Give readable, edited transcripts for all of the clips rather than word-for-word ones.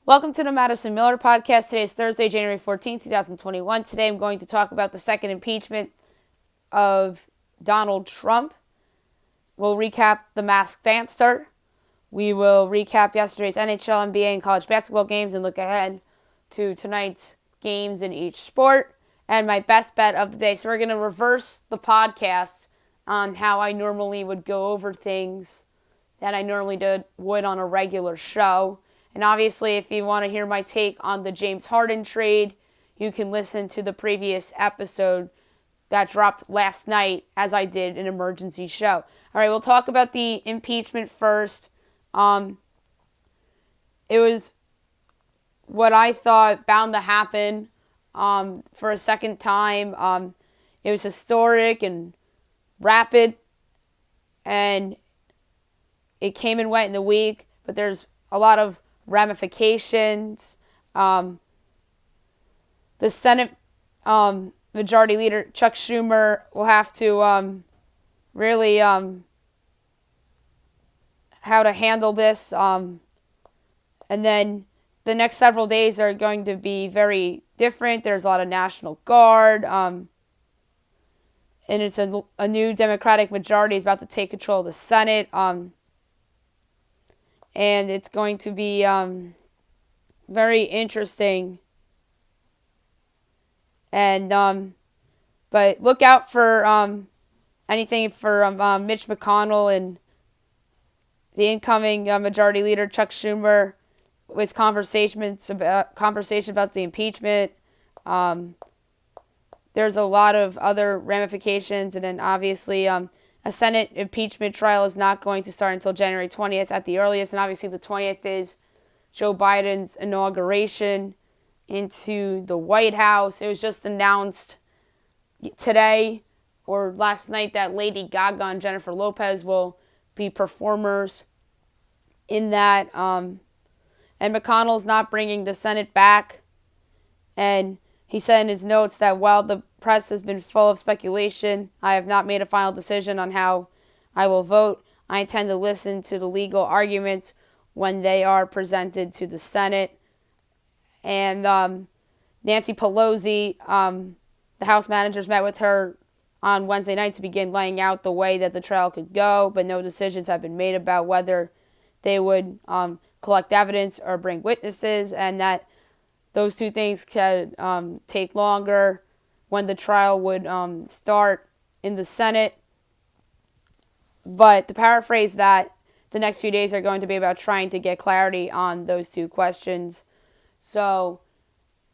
Welcome to the Madison Miller Podcast. Today is Thursday, January 14th, 2021. Today I'm going to talk about the second impeachment of Donald Trump. We'll recap the masked dancer. We will recap yesterday's NHL, NBA, and college basketball games and look ahead to tonight's games in each sport and my best bet of the day. So we're going to reverse the podcast on how I normally would go over things that I normally would on a regular show. And obviously, if you want to hear my take on the James Harden trade, you can listen to the previous episode that dropped last night as I did an emergency show. All right, we'll talk about the impeachment first. It was what I thought bound to happen for a second time. It was historic and rapid, and it came and went in the week, but there's a lot of ramifications. The Senate Majority Leader Chuck Schumer will have to really how to handle this. And then the next several days are going to be very different. There's a lot of National Guard. And it's a new Democratic majority is about to take control of the Senate. And it's going to be very interesting. And but look out for anything for Mitch McConnell and the incoming Majority Leader Chuck Schumer with conversations about the impeachment. There's a lot of other ramifications, and then obviously a Senate impeachment trial is not going to start until January 20th at the earliest, and obviously the 20th is Joe Biden's inauguration into the White House. It was just announced today or last night that Lady Gaga and Jennifer Lopez will be performers in that. And McConnell's not bringing the Senate back, and he said in his notes that while the press has been full of speculation, I have not made a final decision on how I will vote. I intend to listen to the legal arguments when they are presented to the Senate. And Nancy Pelosi, the House managers met with her on Wednesday night to begin laying out the way that the trial could go, but no decisions have been made about whether they would collect evidence or bring witnesses, and that those two things could take longer when the trial would start in the Senate. But to paraphrase that, the next few days are going to be about trying to get clarity on those two questions. So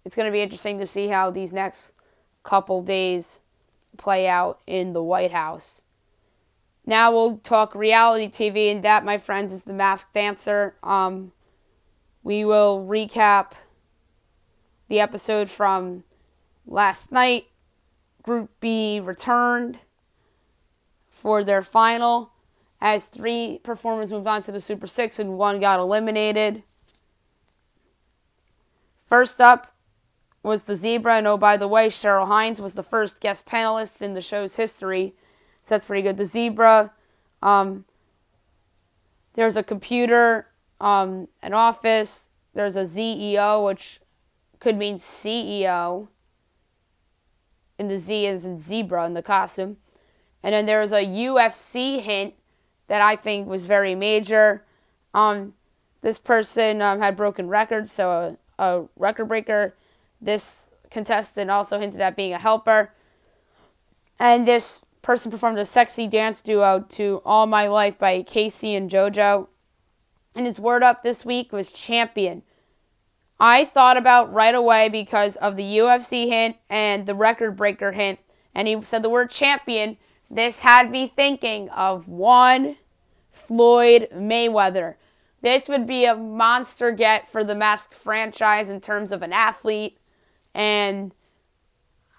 it's going to be interesting to see how these next couple days play out in the White House. Now we'll talk reality TV, and that, my friends, is The Masked Dancer. We will recap the episode from last night. Group B returned for their final as 3 performers moved on to the Super 6 and 1 got eliminated. First up was the Zebra, and oh, by the way, Cheryl Hines was the first guest panelist in the show's history, so that's pretty good. The Zebra, there's a computer, an office, there's a ZEO, which could mean CEO, and the Z is in zebra in the costume. And then there was a UFC hint that I think was very major. This person had broken records, so a record breaker. This contestant also hinted at being a helper. And this person performed a sexy dance duo to All My Life by Casey and JoJo. And his word up this week was champion. I thought about right away because of the UFC hint and the record breaker hint, and he said the word champion. This had me thinking of one Floyd Mayweather. This would be a monster get for the Masked franchise in terms of an athlete, and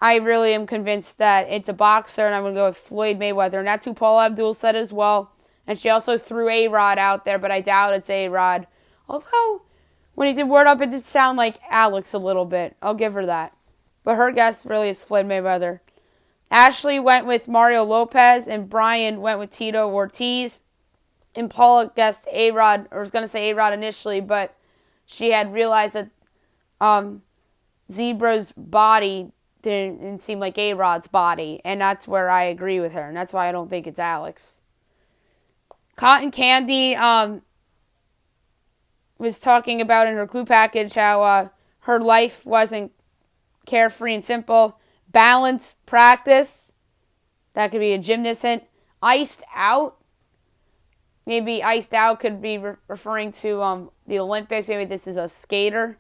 I really am convinced that it's a boxer, and I'm going to go with Floyd Mayweather, and that's who Paula Abdul said as well. And she also threw A-Rod out there, but I doubt it's A-Rod. Although, when he did word up, it did sound like Alex a little bit. I'll give her that. But her guess really is Floyd Mayweather. Ashley went with Mario Lopez, and Brian went with Tito Ortiz. And Paula guessed A-Rod, or was going to say A-Rod initially, but she had realized that Zebra's body didn't seem like A-Rod's body, and that's where I agree with her, and that's why I don't think it's Alex. Cotton Candy was talking about in her clue package how her life wasn't carefree and simple. Balance practice. That could be a gymnast hint. Iced out. Maybe iced out could be referring to the Olympics. Maybe this is a skater.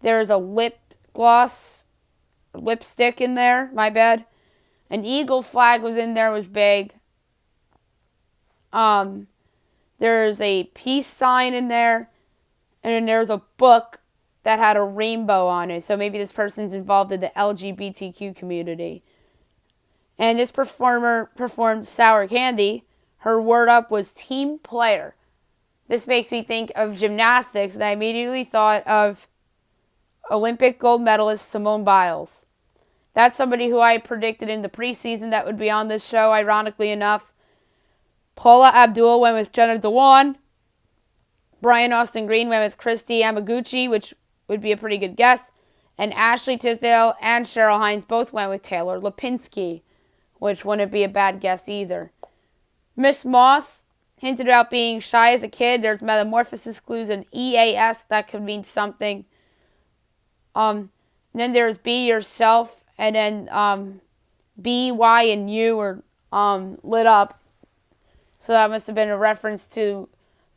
There's a lip gloss, lipstick in there. My bad. An eagle flag was in there. Was big. There's a peace sign in there. And then there's a book that had a rainbow on it. So maybe this person's involved in the LGBTQ community. And this performer performed Sour Candy. Her word up was team player. This makes me think of gymnastics, and I immediately thought of Olympic gold medalist Simone Biles. That's somebody who I predicted in the preseason that would be on this show, ironically enough. Paula Abdul went with Jenna Dewan. Brian Austin Green went with Christy Yamaguchi, which would be a pretty good guess. And Ashley Tisdale and Cheryl Hines both went with Taylor Lipinski, which wouldn't be a bad guess either. Miss Moth hinted about being shy as a kid. There's metamorphosis clues and EAS. That could mean something. And then there's be yourself. And then B, Y, and U were lit up. So that must have been a reference to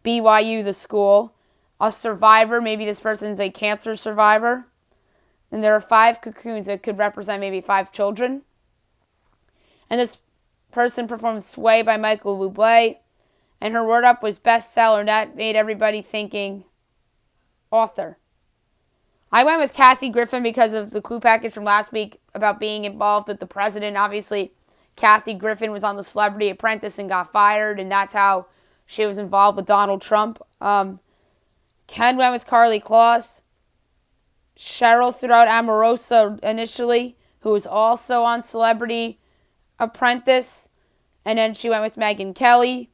BYU, the school. A survivor, maybe this person's a cancer survivor. And there are 5 cocoons that could represent maybe 5 children. And this person performed Sway by Michael Bublé. And her word up was bestseller, and that made everybody thinking author. I went with Kathy Griffin because of the clue package from last week about being involved with the president. Obviously, Kathy Griffin was on the Celebrity Apprentice and got fired, and that's how she was involved with Donald Trump. Ken went with Carly Kloss. Cheryl threw out Amorosa initially, who was also on Celebrity Apprentice. And then she went with Megyn Kelly.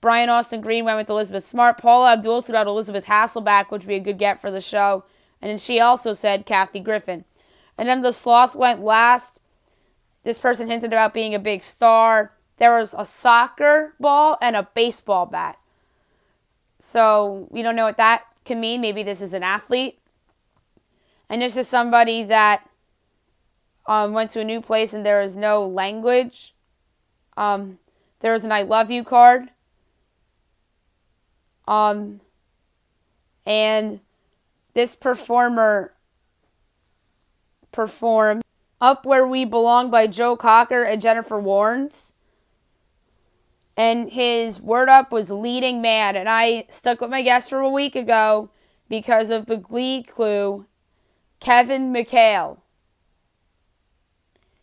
Brian Austin Green went with Elizabeth Smart. Paula Abdul threw out Elizabeth Hasselbeck, which would be a good get for the show. And then she also said Kathy Griffin. And then the sloth went last. This person hinted about being a big star. There was a soccer ball and a baseball bat. So we don't know what that can mean. Maybe this is an athlete. And this is somebody that went to a new place and there is no language. There is an I love you card. And this performer performed Up Where We Belong by Joe Cocker and Jennifer Warnes. And his word up was leading man. And I stuck with my guess from a week ago because of the Glee clue, Kevin McHale.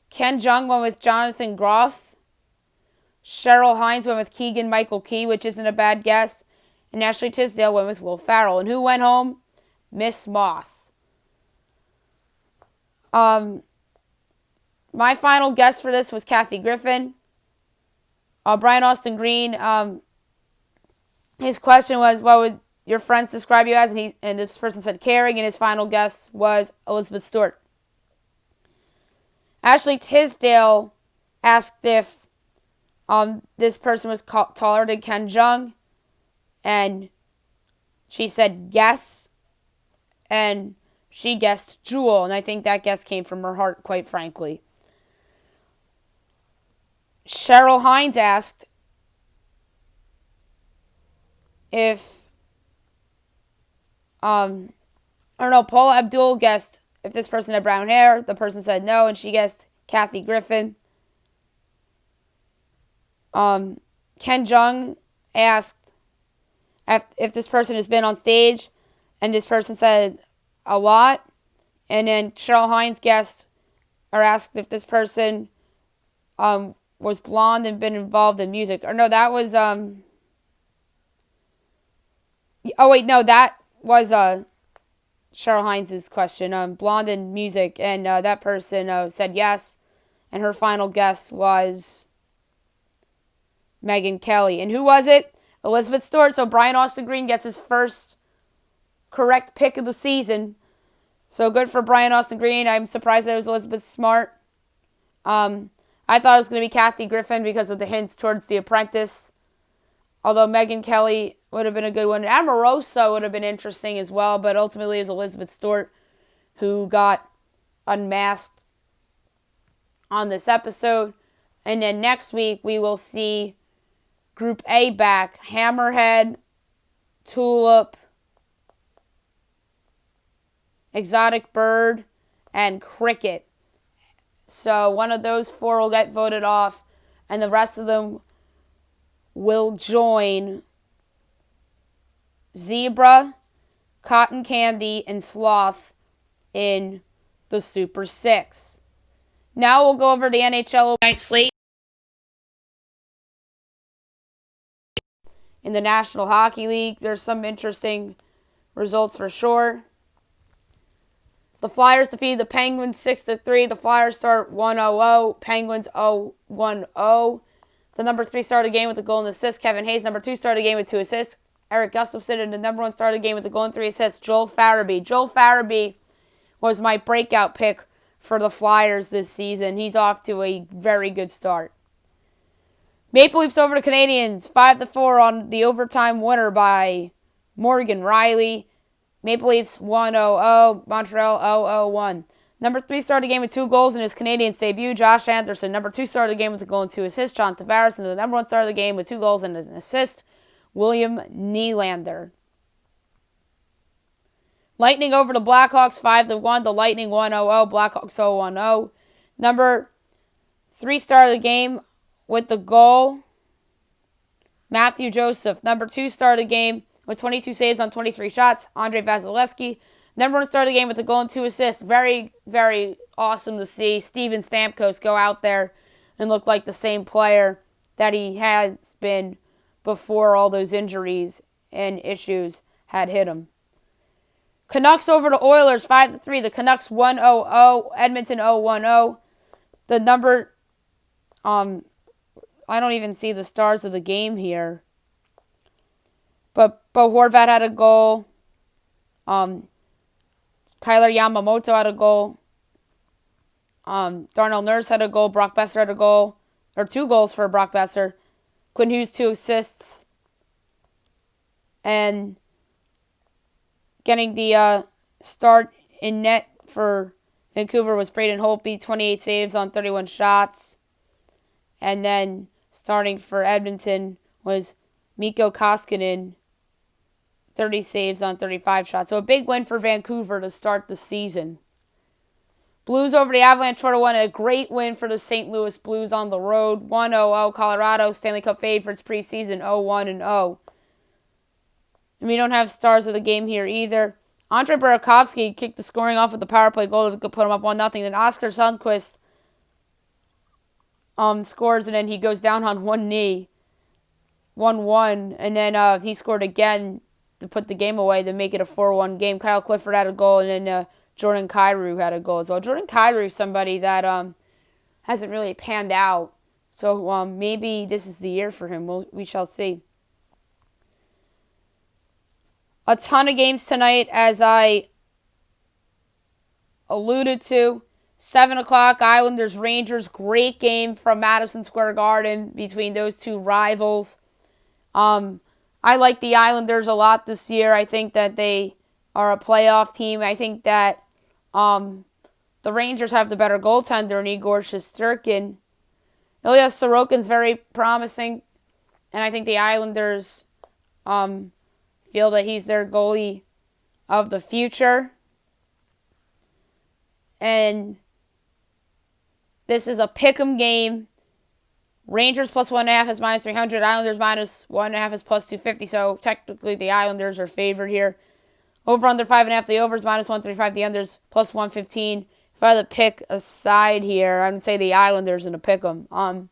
Ken Jeong went with Jonathan Groff. Cheryl Hines went with Keegan Michael Key, which isn't a bad guess. And Ashley Tisdale went with Will Farrell. And who went home? Miss Moth. My final guess for this was Kathy Griffin. Brian Austin Green, his question was, what would your friends describe you as? And this person said caring, and his final guess was Elizabeth Stewart. Ashley Tisdale asked if this person was taller than Ken Jeong, and she said yes, and she guessed Jewel, and I think that guess came from her heart, quite frankly. Cheryl Hines asked if, Paula Abdul guessed if this person had brown hair. The person said no, and she guessed Kathy Griffin. Ken Jeong asked if this person has been on stage, and this person said a lot. And then Cheryl Hines guessed or asked if this person was blonde and been involved in music. Or no, that was that was Cheryl Hines' question. Blonde in music, and that person said yes, and her final guess was Megyn Kelly. And who was it? Elizabeth Stewart. So Brian Austin Green gets his first correct pick of the season. So good for Brian Austin Green. I'm surprised that it was Elizabeth Smart. I thought it was going to be Kathy Griffin because of the hints towards The Apprentice. Although Megyn Kelly would have been a good one. Amoroso would have been interesting as well, but ultimately it was Elizabeth Stewart who got unmasked on this episode. And then next week we will see Group A back. Hammerhead, Tulip, Exotic Bird, and Cricket. So one of those four will get voted off, and the rest of them will join Zebra, Cotton Candy, and Sloth in the Super 6. Now we'll go over the NHL night slate. In the National Hockey League, there's some interesting results for sure. The Flyers defeated the Penguins 6-3. The Flyers start 1-0. Penguins 0-1-0. The number 3 started the game with a goal and assist. Kevin Hayes. Number 2 started the game with 2 assists. Eric Gustafsson. And the number 1 started the game with a goal and 3 assists. Joel Farabee. Joel Farabee was my breakout pick for the Flyers this season. He's off to a very good start. Maple Leafs over the Canadiens. 5-4 on the overtime winner by Morgan Riley. Maple Leafs 1-0, Montreal 0-1. Number 3 started the game with 2 goals in his Canadiens debut, Josh Anderson. Number 2 started the game with a goal and 2 assists, John Tavares. And the number 1 started the game with 2 goals and an assist, William Nylander. Lightning over the Blackhawks 5-1. The Lightning 1-0, Blackhawks 0-1-0. Number 3 started the game with the goal, Matthew Joseph. Number 2 started the game with 22 saves on 23 shots, Andrei Vasilevsky. Number 1 started the game with a goal and 2 assists. Very, very awesome to see Steven Stamkos go out there and look like the same player that he has been before all those injuries and issues had hit him. Canucks over the Oilers 5-3. The Canucks 1-0, Edmonton 0-1-0. The number, I don't even see the stars of the game here. But Bo Horvat had a goal. Kyler Yamamoto had a goal. Darnell Nurse had a goal. Brock Besser had a goal. Or 2 goals for Brock Besser. Quinn Hughes 2 assists. And getting the start in net for Vancouver was Braden Holtby, 28 saves on 31 shots. And then starting for Edmonton was Mikko Koskinen, 30 saves on 35 shots. So a big win for Vancouver to start the season. Blues over the Avalanche 4-1. A great win for the St. Louis Blues on the road. 1-0 Colorado. Stanley Cup favorites preseason 0-1-0. And we don't have stars of the game here either. Andre Burakovsky kicked the scoring off with the power play goal that could put him up 1-0. Then Oscar Sundqvist scores, and then he goes down on one knee. 1-1. And then he scored again to put the game away to make it a 4-1 game. Kyle Clifford had a goal, and then Jordan Kyrou had a goal as well. Jordan Kyrou is somebody that hasn't really panned out. So maybe this is the year for him. We shall see. A ton of games tonight, as I alluded to. 7 o'clock, Islanders, Rangers. Great game from Madison Square Garden between those two rivals. I like the Islanders a lot this year. I think that they are a playoff team. I think that the Rangers have the better goaltender in Igor Shesterkin. Ilya Sorokin's very promising, and I think the Islanders feel that he's their goalie of the future. And this is a pick'em game. Rangers plus 1.5 is minus 300. Islanders minus 1.5 is plus 250. So technically the Islanders are favored here. Over under 5.5. The over is minus 135. The unders plus 115. If I had to pick a side here, I would say the Islanders in a pick'em.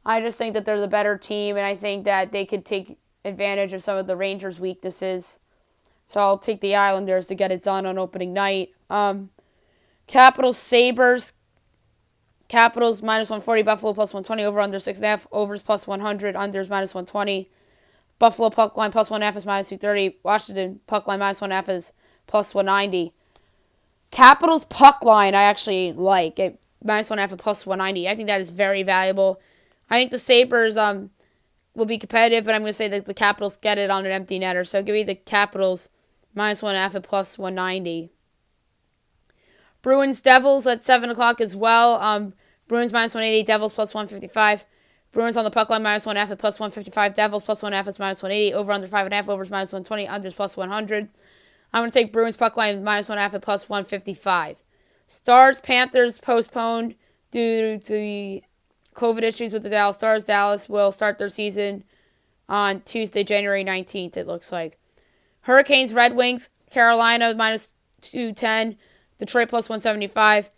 I just think that they're the better team, and I think that they could take advantage of some of the Rangers' weaknesses. So I'll take the Islanders to get it done on opening night. Capitals, Sabres. Capitals minus 140, Buffalo plus 120, over under 6.5, overs plus 100, unders minus 120. Buffalo puck line plus 1.5 is minus 230. Washington puck line minus 1.5 is plus 190. Capitals puck line I actually like at minus 1.5 is plus 190. I think that is very valuable. I think the Sabres will be competitive, but I'm going to say that the Capitals get it on an empty netter. So give me the Capitals minus 1.5 at plus 190. Bruins Devils at 7 o'clock as well. Bruins minus 180, Devils plus 155. Bruins on the puck line minus 1.5 at plus 155. Devils plus 1.5 is minus 180. Over under 5.5. Overs minus 120. Unders plus 100. I'm going to take Bruins puck line minus 1.5 at plus 155. Stars Panthers postponed due to the COVID issues with the Dallas Stars. Dallas will start their season on Tuesday, January 19th, it looks like. Hurricanes Red Wings. Carolina minus 210. Detroit plus 175.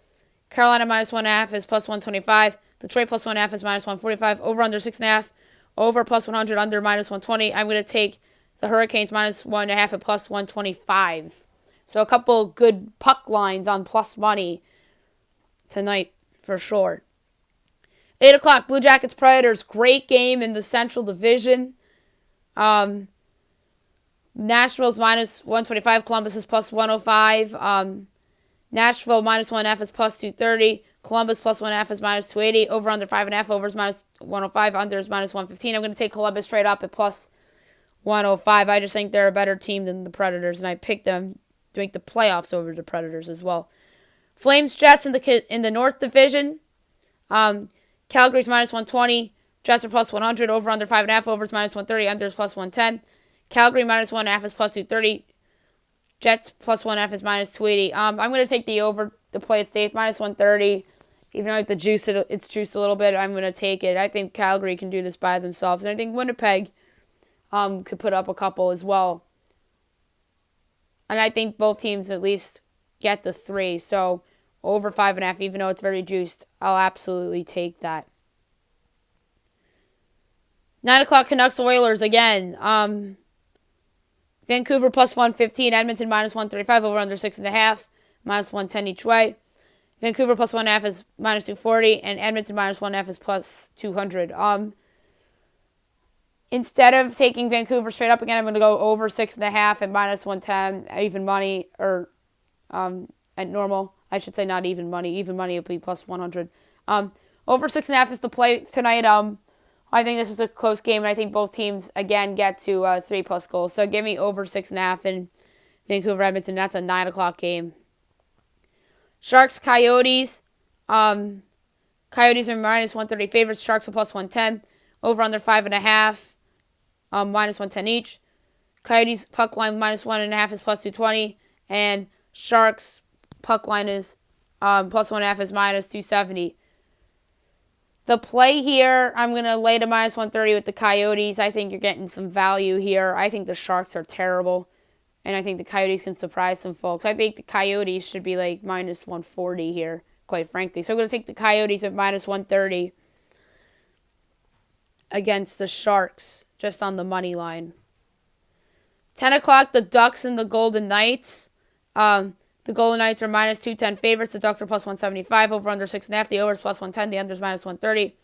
Carolina minus 1.5 is plus 125. Detroit plus 1.5 is minus 145. Over under 6.5. Over plus 100. Under minus 120. I'm going to take the Hurricanes minus 1.5 at plus 125. So a couple good puck lines on plus money tonight for sure. 8 o'clock, Blue Jackets Predators. Great game in the Central Division. Nashville's minus 125. Columbus is plus 105. Nashville minus 1.5 is plus 230. Columbus plus 1.5 is minus 280. Over under 5.5. Overs minus 105. Under is minus 115. I'm going to take Columbus straight up at plus 105. I just think they're a better team than the Predators, and I picked them to make the playoffs over the Predators as well. Flames Jets in the North Division. Calgary's minus 120. Jets are plus 100. Over under 5.5. Overs minus 130. Under is plus 110. Calgary minus 1.5 is plus 230. Jets plus 1.5 is minus 280. I'm going to take the over to play it safe. Minus 130. Even though it's juiced a little bit, I'm going to take it. I think Calgary can do this by themselves. And I think Winnipeg could put up a couple as well. And I think both teams at least get the 3. So over 5.5, even though it's very juiced, I'll absolutely take that. 9 o'clock, Canucks Oilers again. Vancouver plus 115, Edmonton minus 135, over under 6.5, minus 110 each way. Vancouver plus 1.5 is minus 240, and Edmonton minus 1.5 is plus 200. Instead of taking Vancouver straight up again, I'm going to go over 6.5 at minus 110, even money, or at normal. I should say not even money. Even money would be plus 100. Over 6.5 is the play tonight. I think this is a close game, and I think both teams, again, get to 3+ goals. So give me over 6.5 in Vancouver, Edmonton. That's a 9 o'clock game. Sharks, Coyotes. Coyotes are minus 130 favorites. Sharks are plus 110. Over under 5.5. Minus 110 each. Coyotes puck line minus 1.5 is plus 220. And Sharks puck line is plus 1.5 is minus 270. The play here, I'm going to lay to minus 130 with the Coyotes. I think you're getting some value here. I think the Sharks are terrible. And I think the Coyotes can surprise some folks. I think the Coyotes should be like minus 140 here, quite frankly. So I'm going to take the Coyotes at minus 130 against the Sharks, just on the money line. 10 o'clock, the Ducks and the Golden Knights. The Golden Knights are minus 210 favorites. The Ducks are plus 175. Over under 6.5. The over is plus 110. The under is minus 130.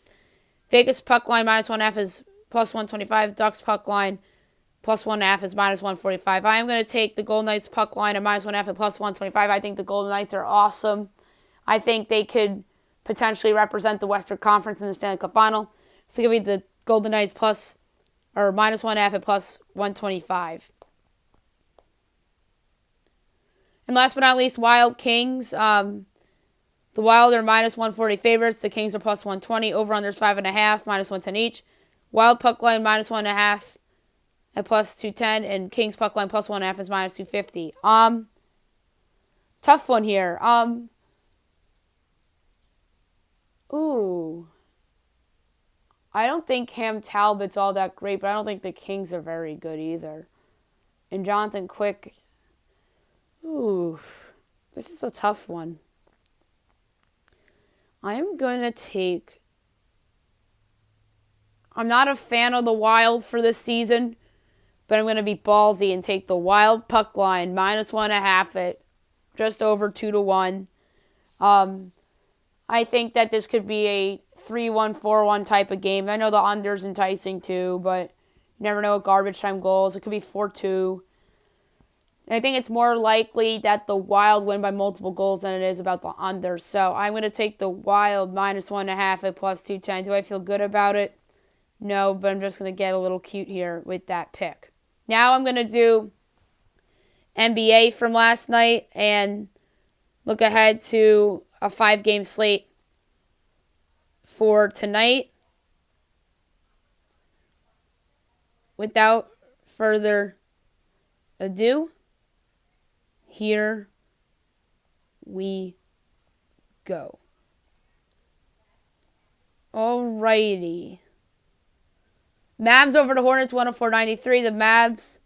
Vegas puck line minus 1.5 is plus 125. Ducks puck line plus 1.5 is minus 145. I am going to take the Golden Knights puck line at minus 1.5 at plus 125. I think the Golden Knights are awesome. I think they could potentially represent the Western Conference in the Stanley Cup Final. So give me the Golden Knights plus or minus 1.5 at plus 125. And last but not least, Wild Kings. The Wild are minus 140 favorites. The Kings are plus 120. Over under is 5.5, minus 110 each. Wild puck line minus 1.5 at plus 210. And Kings puck line plus 1.5 is minus 250. Tough one here. I don't think Cam Talbot's all that great, but I don't think the Kings are very good either. And Jonathan Quick. This is a tough one. I'm not a fan of the Wild for this season, but I'm going to be ballsy and take the Wild puck line, minus 1.5 at just over 2-1. I think that this could be a 3-1, 4-1 type of game. I know the under's enticing too, but, You never know, garbage time goals. It could be 4-2. And I think it's more likely that the Wild win by multiple goals than it is about the under. So I'm going to take the Wild -1.5 at +210. Do I feel good about it? No, but I'm just going to get a little cute here with that pick. Now I'm going to do NBA from last night and look ahead to a 5-game slate for tonight. Without further ado, here we go. Alrighty. Mavs over the Hornets, 104-93. The Mavs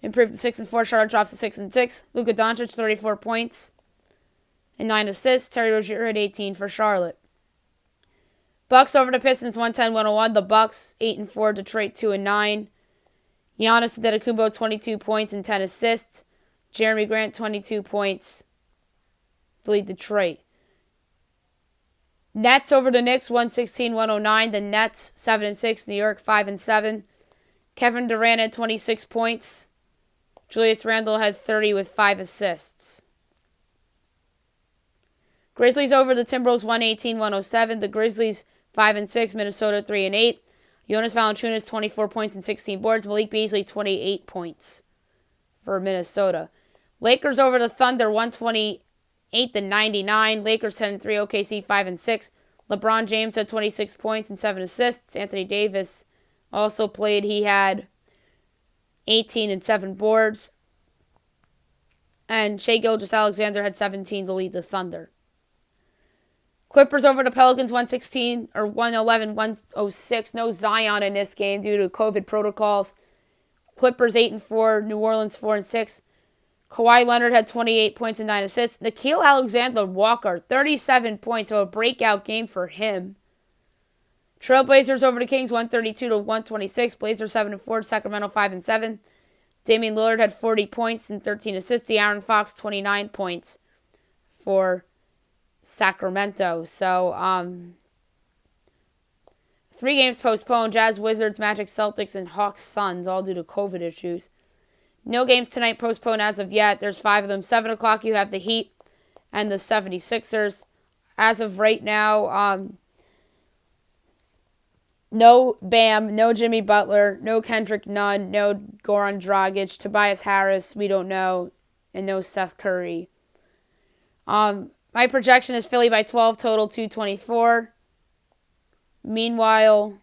improved to 6-4. Charlotte drops to 6-6. Luka Doncic, 34 points and 9 assists. Terry Rozier had 18 for Charlotte. Bucks over the Pistons, 110-101. The Bucks, 8-4. Detroit, 2-9. Giannis Antetokounmpo, 22 points and 10 assists. Jeremy Grant, 22 points to lead Detroit. Nets over the Knicks, 116-109. The Nets, 7-6. New York, 5-7. Kevin Durant had 26 points. Julius Randle had 30 with 5 assists. Grizzlies over the Timberwolves, 118-107. The Grizzlies, 5-6. Minnesota, 3-8. Jonas Valanciunas, 24 points and 16 boards. Malik Beasley, 28 points for Minnesota. Lakers over the Thunder, 128-99. Lakers 10-3. OKC 5-6. LeBron James had 26 points and 7 assists. Anthony Davis also played. He had 18 and 7 boards. And Shai Gilgeous-Alexander had 17 to lead the Thunder. Clippers over the Pelicans, 111-106. No Zion in this game due to COVID protocols. Clippers 8-4. New Orleans 4-6. Kawhi Leonard had 28 points and 9 assists. Nickeil Alexander-Walker, 37 points, so a breakout game for him. Trailblazers over the Kings, 132-126. Blazers 7-4. Sacramento 5-7. Damian Lillard had 40 points and 13 assists. De'Aaron Fox, 29 points for Sacramento. So, 3 games postponed. Jazz, Wizards, Magic, Celtics, and Hawks, Suns, all due to COVID issues. No games tonight postponed as of yet. There's 5 of them. 7 o'clock, you have the Heat and the 76ers. As of right now, no Bam, no Jimmy Butler, no Kendrick Nunn, no Goran Dragic, Tobias Harris, we don't know, and no Seth Curry. My projection is Philly by 12, total 224. Meanwhile,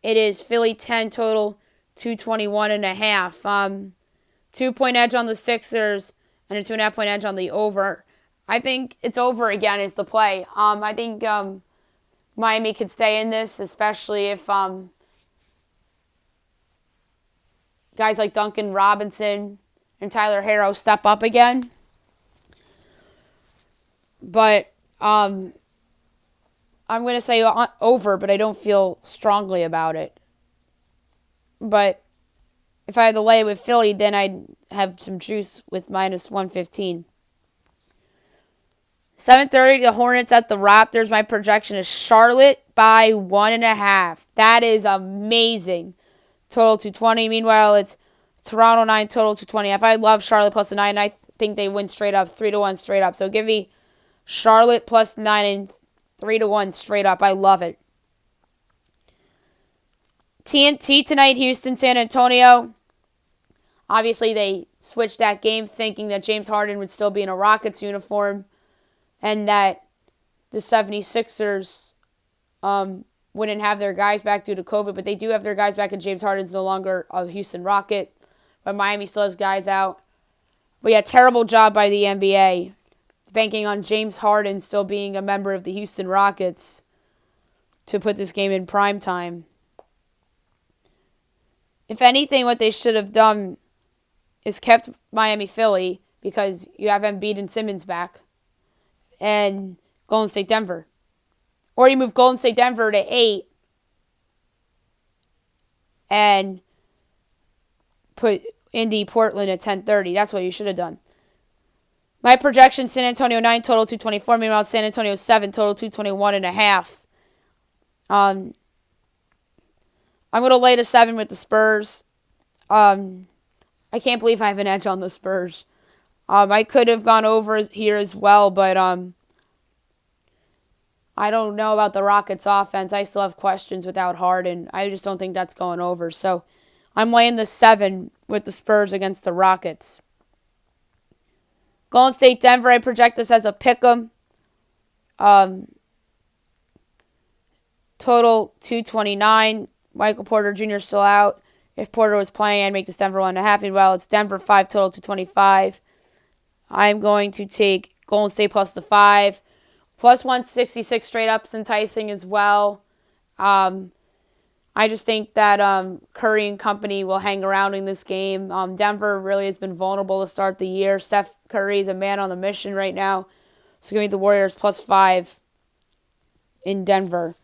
it is Philly 10, total 221.5. 2-point edge on the Sixers and a 2.5-point edge on the over. I think it's over again is the play. I think Miami could stay in this, especially if guys like Duncan Robinson and Tyler Herro step up again. But I'm going to say over, but I don't feel strongly about it. But if I had to lay with Philly, then I'd have some juice with -115. 7:30, the Hornets at the Raptors. My projection is Charlotte by 1.5. That is amazing. Total 220. Meanwhile, it's Toronto 9, total 220. I love Charlotte plus a 9. I think they win straight up, 3-1 straight up. So give me Charlotte plus 9 and 3-1 straight up. I love it. TNT tonight, Houston, San Antonio. Obviously, they switched that game thinking that James Harden would still be in a Rockets uniform and that the 76ers wouldn't have their guys back due to COVID, but they do have their guys back, and James Harden's no longer a Houston Rocket, but Miami still has guys out. But yeah, terrible job by the NBA, banking on James Harden still being a member of the Houston Rockets to put this game in prime time. If anything, what they should have done is kept Miami-Philly because you have Embiid and Simmons back, and Golden State-Denver. Or you move Golden State-Denver to 8 and put Indy-Portland at 10:30. That's what you should have done. My projection, San Antonio 9, total 224. Meanwhile, San Antonio 7, total 221.5. I'm going to lay the 7 with the Spurs. I can't believe I have an edge on the Spurs. I could have gone over here as well, but I don't know about the Rockets' offense. I still have questions without Harden. I just don't think that's going over. So I'm laying the 7 with the Spurs against the Rockets. Golden State, Denver, I project this as a pick'em. Total 229. Michael Porter Jr. still out. If Porter was playing, I'd make this Denver 1.5. Meanwhile, it's Denver 5, total 225. I'm going to take Golden State plus the 5. Plus 166 straight up's enticing as well. I just think that Curry and company will hang around in this game. Denver really has been vulnerable to start the year. Steph Curry is a man on the mission right now. So give me the Warriors plus 5 in Denver.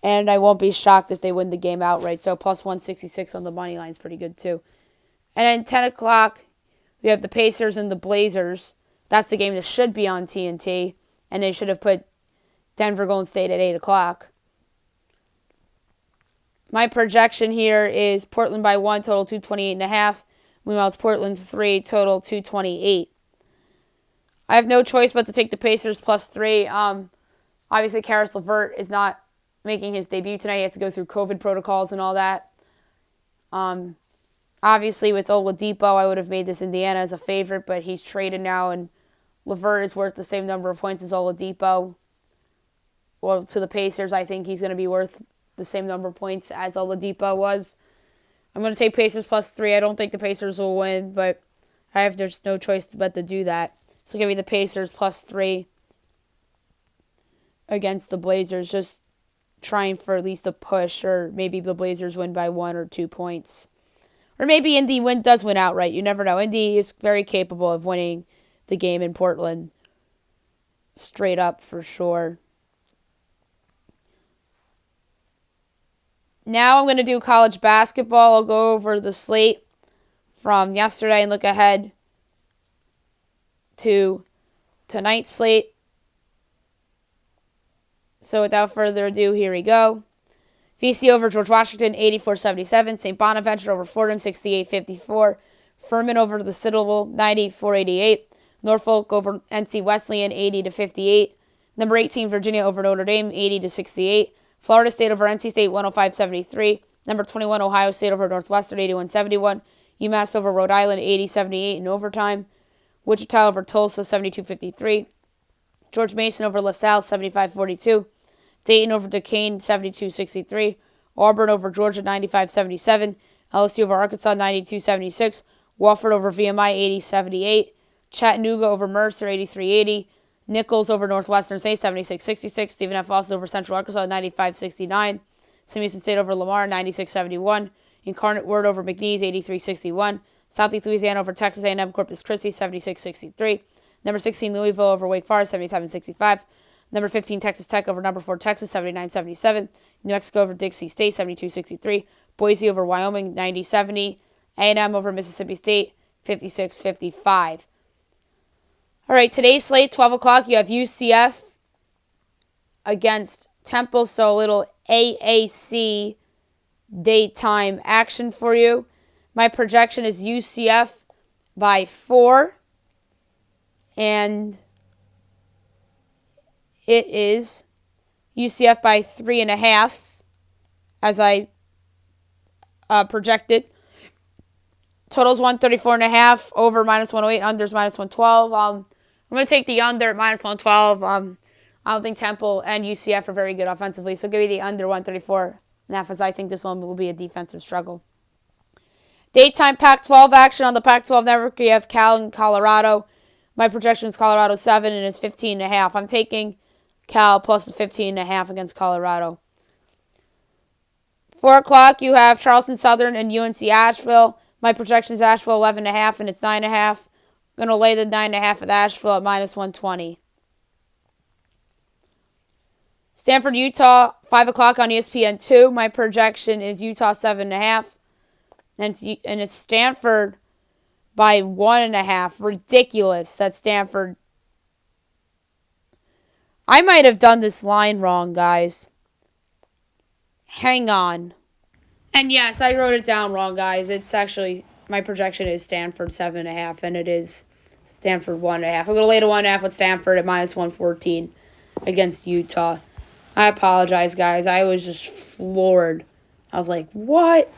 And I won't be shocked if they win the game outright. So plus 166 on the money line is pretty good too. And then 10 o'clock, we have the Pacers and the Blazers. That's the game that should be on TNT. And they should have put Denver Golden State at 8 o'clock. My projection here is Portland by 1, total 228.5. Meanwhile, it's Portland 3, total 228. I have no choice but to take the Pacers plus 3. Obviously, Karis LeVert is not making his debut tonight. He has to go through COVID protocols and all that. Obviously, with Oladipo, I would have made this Indiana as a favorite, but he's traded now, and LeVert is worth the same number of points as Oladipo. Well, to the Pacers, I think he's going to be worth the same number of points as Oladipo was. I'm going to take Pacers plus 3. I don't think the Pacers will win, but I have just no choice but to do that. So give me the Pacers plus 3 against the Blazers, just trying for at least a push, or maybe the Blazers win by 1 or 2 points. Or maybe Indy does win outright. You never know. Indy is very capable of winning the game in Portland. Straight up for sure. Now I'm going to do college basketball. I'll go over the slate from yesterday and look ahead to tonight's slate. So without further ado, here we go. VC over George Washington, 84-77. St. Bonaventure over Fordham, 68-54. Furman over the Citadel, 94-88. Norfolk over NC Wesleyan, 80-58. Number 18, Virginia over Notre Dame, 80-68. Florida State over NC State, 105-73. Number 21, Ohio State over Northwestern, 81-71. UMass over Rhode Island, 80-78 in overtime. Wichita over Tulsa, 72-53. George Mason over LaSalle, 75-42. Dayton over Duquesne, 72-63. Auburn over Georgia, 95-77. LSU over Arkansas, 92-76. Wofford over VMI, 80-78. Chattanooga over Mercer, 83-80. Nichols over Northwestern State, 76-66. Stephen F. Austin over Central Arkansas, 95-69. Sam Houston State over Lamar, 96-71. Incarnate Word over McNeese, 83-61. Southeast Louisiana over Texas A&M Corpus Christi, 76-63. Number 16, Louisville over Wake Forest, 77-65. Number 15, Texas Tech over number 4, Texas, 79-77. New Mexico over Dixie State, 72-63. Boise over Wyoming, 90-70. A&M over Mississippi State, 56-55. All right, today's slate, 12 o'clock, you have UCF against Temple, so a little AAC daytime action for you. My projection is UCF by 4, and it is UCF by 3.5, as I projected. Total's 134.5, over minus 108, unders minus 112. I'm going to take the under at minus 112. I don't think Temple and UCF are very good offensively, so give me the under 134.5, as I think this one will be a defensive struggle. Daytime Pac-12 action on the Pac-12 network. You have Cal and Colorado. My projection is Colorado 7, and it's 15.5. I'm taking Cal plus the 15.5 against Colorado. 4 o'clock, you have Charleston Southern and UNC Asheville. My projection is Asheville 11.5, and it's 9.5. I'm going to lay the 9.5 with Asheville at minus 120. Stanford, Utah, 5 o'clock on ESPN 2. My projection is Utah 7.5. And it's Stanford by 1.5. Ridiculous that Stanford. I might have done this line wrong, guys. Hang on. And yes, I wrote it down wrong, guys. It's actually, my projection is Stanford 7.5, and it is Stanford 1.5. I'm going to lay to 1.5 with Stanford at minus 114 against Utah. I apologize, guys. I was just floored. I was like, what?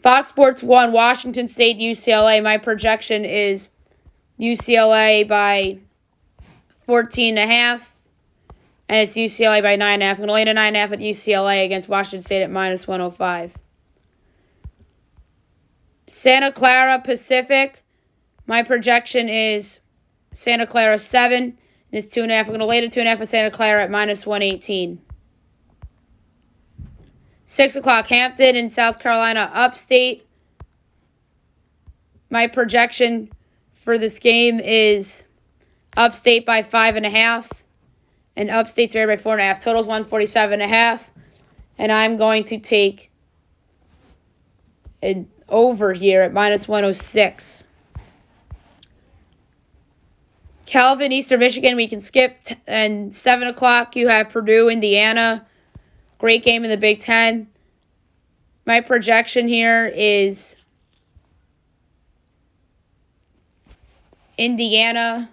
Fox Sports 1, Washington State, UCLA. My projection is UCLA by 14.5. And it's UCLA by 9.5. I'm going to lay to 9.5 with UCLA against Washington State at minus 105. Santa Clara Pacific. My projection is Santa Clara 7. And it's 2.5. I'm going to lay to 2.5 with Santa Clara at minus 118. 6 o'clock, Hampton in South Carolina, Upstate. My projection for this game is Upstate by 5.5. And Upstate's favored by 4.5. Total's 147.5. And I'm going to take an over here at minus 106. Calvin, Eastern Michigan, we can skip. And 7 o'clock, you have Purdue, Indiana. Great game in the Big Ten. My projection here is Indiana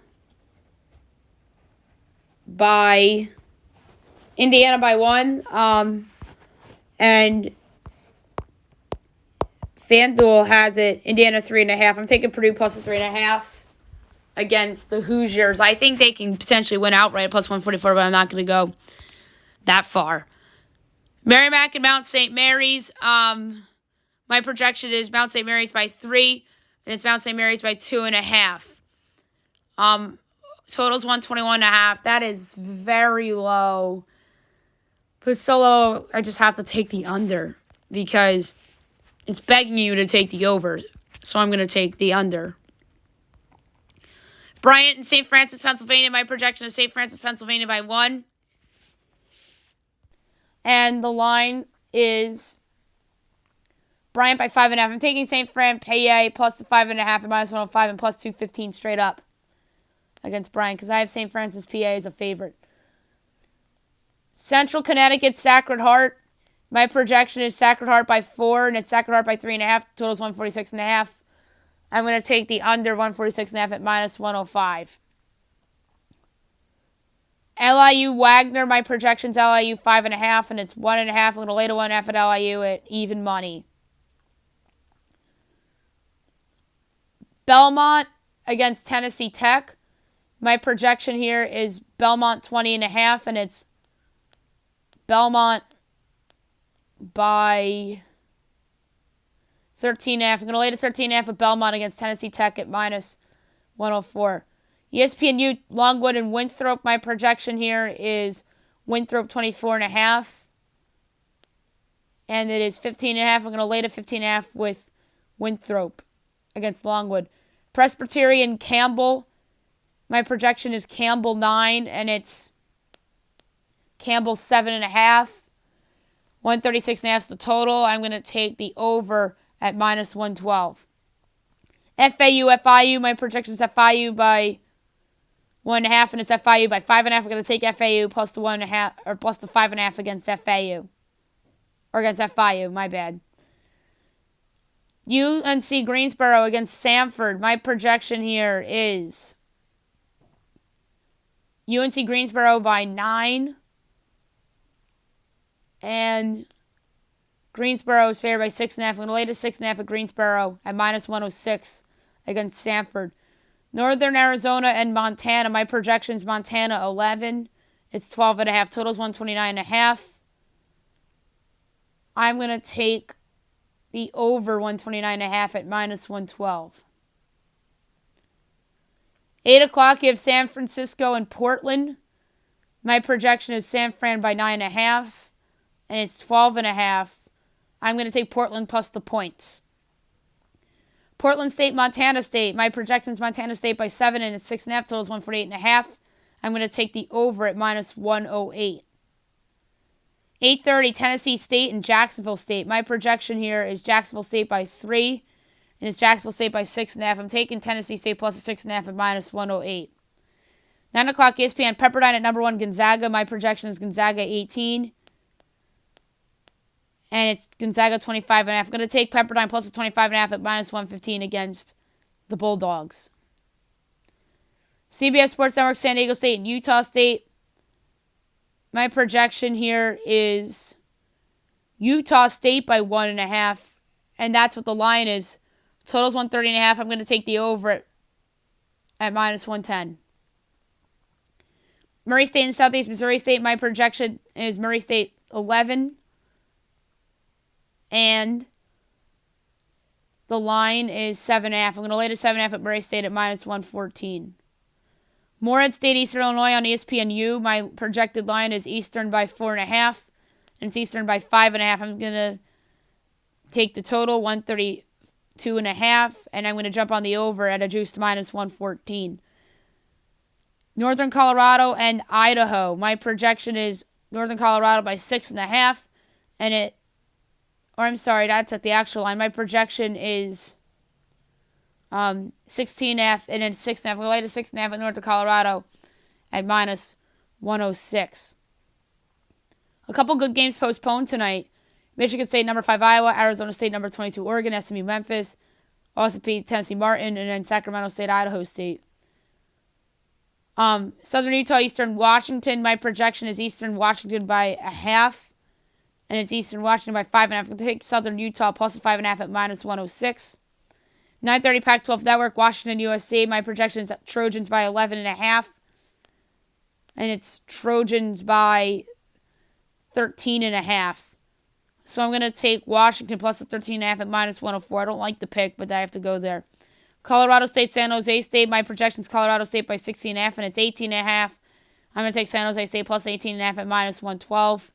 by 1. And FanDuel has it Indiana 3.5. I'm taking Purdue plus 3.5 against the Hoosiers. I think they can potentially win outright at plus 144, but I'm not going to go that far. Merrimack and Mount St. Mary's. My projection is Mount St. Mary's by 3, and it's Mount St. Mary's by 2.5. Total's 121.5. That is very low. But so low, I just have to take the under because it's begging you to take the over. So I'm going to take the under. Bryant and St. Francis, Pennsylvania. My projection is St. Francis, Pennsylvania by 1. And the line is Bryant by 5.5. I'm taking St. Fran PA plus the 5.5 at minus 105 and plus 215 straight up against Bryant because I have St. Francis PA as a favorite. Central Connecticut, Sacred Heart. My projection is Sacred Heart by 4, and it's Sacred Heart by 3.5. Total's 146.5. I'm going to take the under 146.5 at minus 105. LIU Wagner, my projection's LIU 5.5, and it's 1.5. I'm going to lay to 1.5 at LIU at even money. Belmont against Tennessee Tech. My projection here is Belmont 20.5, and it's Belmont by 13.5. I'm going to lay to 13.5 at Belmont against Tennessee Tech at minus 104. ESPNU, Longwood, and Winthrop. My projection here is Winthrop 24.5. And it is 15.5. I'm going to lay to 15.5 with Winthrop against Longwood. Presbyterian, Campbell. My projection is Campbell 9, and it's Campbell 7.5. 136.5 is the total. I'm going to take the over at minus 112. FIU. My projection is FIU by 1.5, and it's FIU by 5.5. I'm going to take FAU plus the 1.5 or plus the 5.5 against FAU. Or against FIU, my bad. UNC Greensboro against Samford. My projection here is UNC Greensboro by 9. And Greensboro is favored by 6.5. I'm going to lay to 6.5 at Greensboro at minus 106 against Samford. Northern Arizona and Montana. My projection is Montana 11. It's 12.5. Total's 129.5. I'm going to take the over 129.5 at minus 112. 8 o'clock, you have San Francisco and Portland. My projection is San Fran by 9.5, and it's 12.5. I'm going to take Portland plus the points. Portland State, Montana State. My projection is Montana State by 7, and it's 6.5. Total is 148.5. I'm going to take the over at minus 108. 8:30, Tennessee State and Jacksonville State. My projection here is Jacksonville State by 3, and it's Jacksonville State by 6.5. I'm taking Tennessee State plus a 6.5 at minus 108. 9 o'clock, ESPN, Pepperdine at number 1, Gonzaga. My projection is Gonzaga 18. And it's Gonzaga 25.5. I'm going to take Pepperdine plus the 25.5 at minus 115 against the Bulldogs. CBS Sports Network, San Diego State and Utah State. My projection here is Utah State by 1.5. And that's what the line is. Total's 130.5. I'm going to take the over at minus 110. Murray State and Southeast Missouri State. My projection is Murray State 11. And the line is 7.5. I'm going to lay to 7.5 at Murray State at minus 114. Morehead State, Eastern Illinois on ESPNU. My projected line is Eastern by 4.5. And it's Eastern by 5.5. I'm going to take the total, 132.5. And I'm going to jump on the over at a juiced minus 114. Northern Colorado and Idaho. My projection is Northern Colorado by 6.5. That's at the actual line. My projection is 16.5, and then 6.5. I'm going to lay to 6.5 at Northern Colorado at minus 106. A couple good games postponed tonight. Michigan State number 5 Iowa, Arizona State number 22 Oregon, SMU Memphis, OSP Tennessee Martin, and then Sacramento State Idaho State. Southern Utah, Eastern Washington. My projection is Eastern Washington by 0.5. And it's Eastern Washington by 5.5. I'm going to take Southern Utah plus 5.5 at minus 106. 9:30 Pac-12 Network, Washington, USC. My projection is Trojans by 11.5. And it's Trojans by 13.5. So I'm going to take Washington plus the 13.5 at minus 104. I don't like the pick, but I have to go there. Colorado State, San Jose State. My projection is Colorado State by 16.5, and it's 18.5. I'm going to take San Jose State plus 18.5 at minus 112.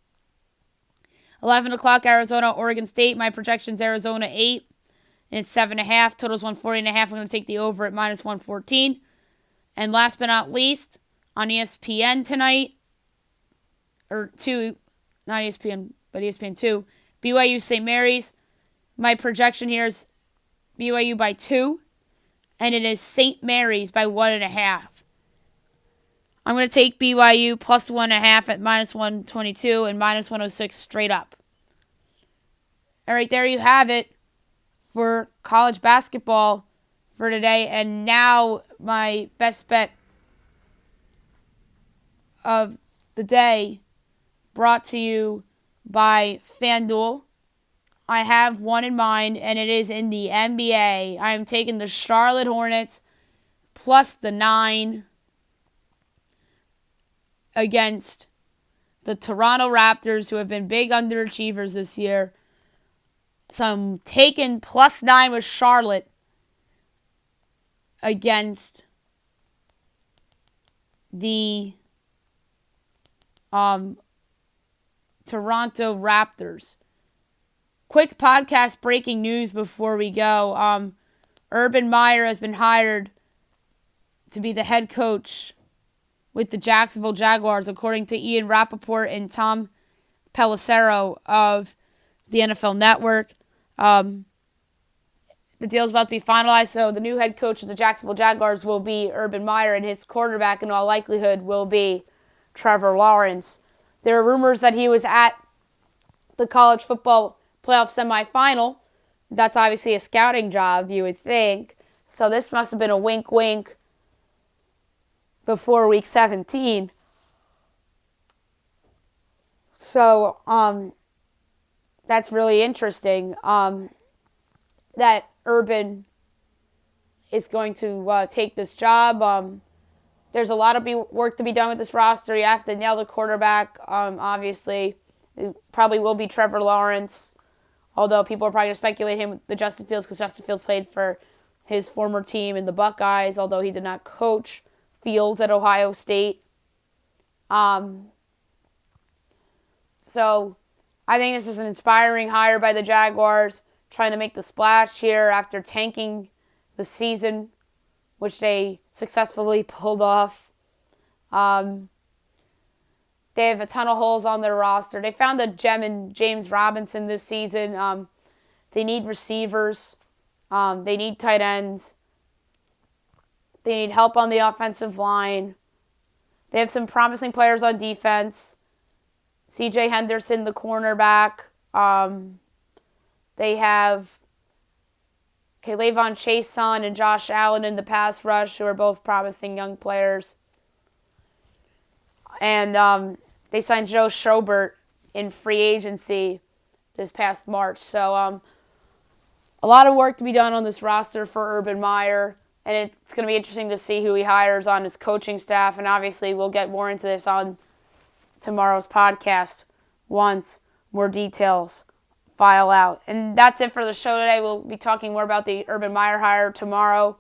11 o'clock, Arizona, Oregon State. My projection is Arizona 8, and it's 7.5. Total's 140.5. I'm going to take the over at minus 114. And last but not least, on ESPN tonight, or 2, not ESPN, but ESPN 2, BYU St. Mary's. My projection here is BYU by 2, and it is St. Mary's by 1.5. I'm going to take BYU plus 1.5 at minus 122 and minus 106 straight up. All right, there you have it for college basketball for today. And now my best bet of the day, brought to you by FanDuel. I have one in mind, and it is in the NBA. I am taking the Charlotte Hornets plus the 9 against the Toronto Raptors, who have been big underachievers this year. So I'm taking plus 9 with Charlotte against the Toronto Raptors. Quick podcast breaking news before we go. Urban Meyer has been hired to be the head coach with the Jacksonville Jaguars, according to Ian Rappaport and Tom Pelissero of the NFL Network. The deal is about to be finalized, so the new head coach of the Jacksonville Jaguars will be Urban Meyer, and his quarterback, in all likelihood, will be Trevor Lawrence. There are rumors that he was at the college football playoff semifinal. That's obviously a scouting job, you would think. So this must have been a wink-wink before week 17. So, that's really interesting. That Urban is going to take this job. There's a lot of work to be done with this roster. You have to nail the quarterback. Obviously, it probably will be Trevor Lawrence. Although people are probably going to speculate him with the Justin Fields, because Justin Fields played for his former team in the Buckeyes, although he did not coach Fields at Ohio State. So I think this is an inspiring hire by the Jaguars, trying to make the splash here after tanking the season, which they successfully pulled off. They have a ton of holes on their roster. They found a gem in James Robinson this season. They need receivers. They need tight ends. They need help on the offensive line. They have some promising players on defense. C.J. Henderson, the cornerback, They have Levon Chason and Josh Allen in the pass rush, who are both promising young players. And they signed Joe Schobert in free agency this past March. So a lot of work to be done on this roster for Urban Meyer. And it's going to be interesting to see who he hires on his coaching staff. And obviously we'll get more into this on tomorrow's podcast once more details file out. And that's it for the show today. We'll be talking more about the Urban Meyer hire tomorrow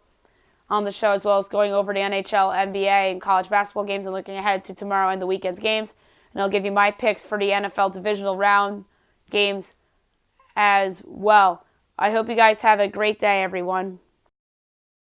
on the show, as well as going over the NHL, NBA, and college basketball games and looking ahead to tomorrow and the weekend's games. And I'll give you my picks for the NFL divisional round games as well. I hope you guys have a great day, everyone.